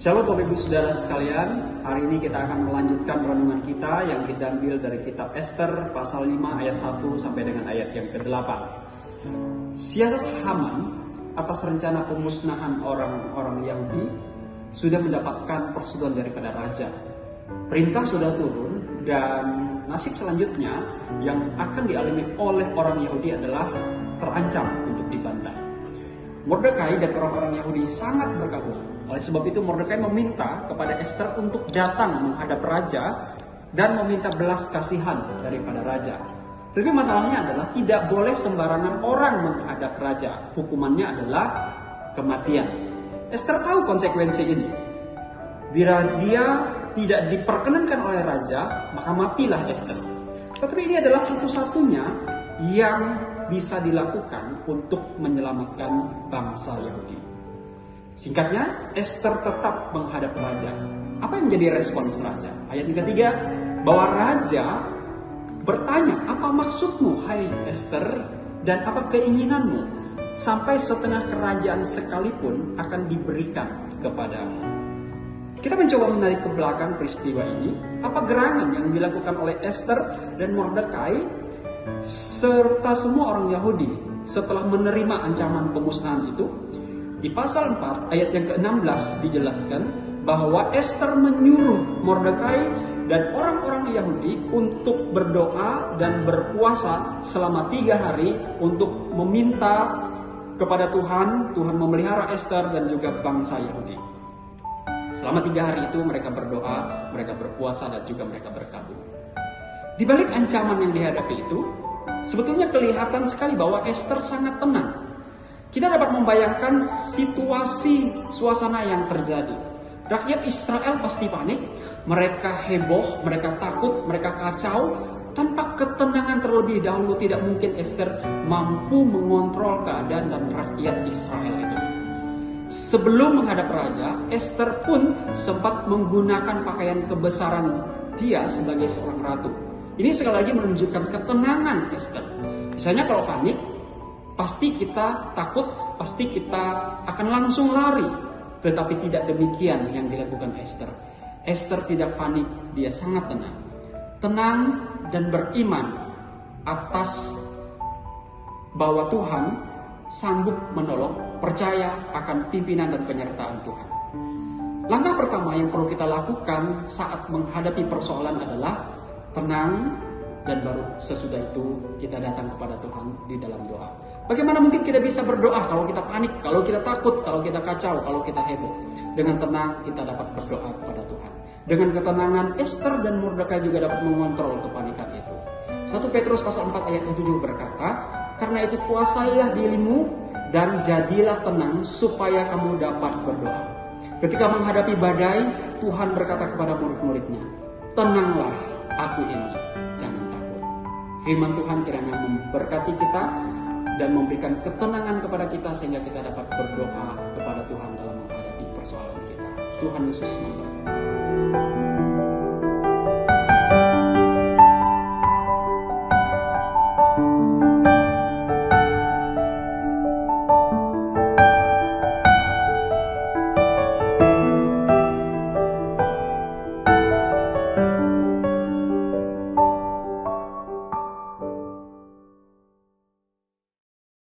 Shalom Bapak Ibu Saudara sekalian, hari ini kita akan melanjutkan renungan kita yang diambil dari kitab Ester pasal 5 ayat 1 sampai dengan ayat yang ke-8. Siasat Haman atas rencana pemusnahan orang-orang Yahudi sudah mendapatkan persetujuan daripada raja. Perintah sudah turun dan nasib selanjutnya yang akan dialami oleh orang Yahudi adalah terancam untuk dibantai. Mordekai dan orang-orang Yahudi sangat berkabung. Oleh sebab itu Mordekai meminta kepada Ester untuk datang menghadap raja dan meminta belas kasihan daripada raja. Tapi masalahnya adalah tidak boleh sembarangan orang menghadap raja. Hukumannya adalah kematian. Ester tahu konsekuensi ini. Bila dia tidak diperkenankan oleh raja, maka matilah Ester. Tetapi ini adalah satu-satunya yang bisa dilakukan untuk menyelamatkan bangsa Yahudi. Singkatnya, Ester tetap menghadap raja. Apa yang menjadi respons raja? Ayat yang ketiga, bahwa raja bertanya, apa maksudmu hai Ester dan apa keinginanmu? Sampai setengah kerajaan sekalipun akan diberikan kepadamu. Kita mencoba menarik ke belakang peristiwa ini. Apa gerangan yang dilakukan oleh Ester dan Mordekai serta semua orang Yahudi setelah menerima ancaman pemusnahan itu? Di pasal 4 ayat yang ke-16 dijelaskan bahwa Ester menyuruh Mordekai dan orang-orang Yahudi untuk berdoa dan berpuasa selama 3 hari untuk meminta kepada Tuhan memelihara Ester dan juga bangsa Yahudi. Selama 3 hari itu mereka berdoa, mereka berpuasa dan juga mereka berkabung. Di balik ancaman yang dihadapi itu, sebetulnya kelihatan sekali bahwa Ester sangat tenang. Kita dapat membayangkan situasi suasana yang terjadi. Rakyat Israel pasti panik, mereka heboh, mereka takut, mereka kacau. Tanpa ketenangan terlebih dahulu tidak mungkin Ester mampu mengontrol keadaan dan rakyat Israel itu. Sebelum menghadap raja, Ester pun sempat menggunakan pakaian kebesaran dia sebagai seorang ratu. Ini sekali lagi menunjukkan ketenangan Ester. Misalnya kalau panik, pasti kita takut, pasti kita akan langsung lari. Tetapi tidak demikian yang dilakukan Ester. Ester tidak panik, dia sangat tenang. Tenang dan beriman atas bahwa Tuhan sanggup menolong, percaya akan pimpinan dan penyertaan Tuhan. Langkah pertama yang perlu kita lakukan saat menghadapi persoalan adalah tenang, dan baru sesudah itu kita datang kepada Tuhan di dalam doa. Bagaimana mungkin kita bisa berdoa kalau kita panik, kalau kita takut, kalau kita kacau, kalau kita heboh? Dengan tenang kita dapat berdoa kepada Tuhan. Dengan ketenangan Ester dan Mordekai juga dapat mengontrol kepanikan itu. 1 Petrus pasal 4 ayat 7 berkata, karena itu kuasailah dirimu dan jadilah tenang supaya kamu dapat berdoa. Ketika menghadapi badai, Tuhan berkata kepada murid-muridnya, tenanglah, aku ini, jangan takut. Firman Tuhan kiranya memberkati kita dan memberikan ketenangan kepada kita sehingga kita dapat berdoa kepada Tuhan dalam menghadapi persoalan kita. Tuhan Yesus memberkati.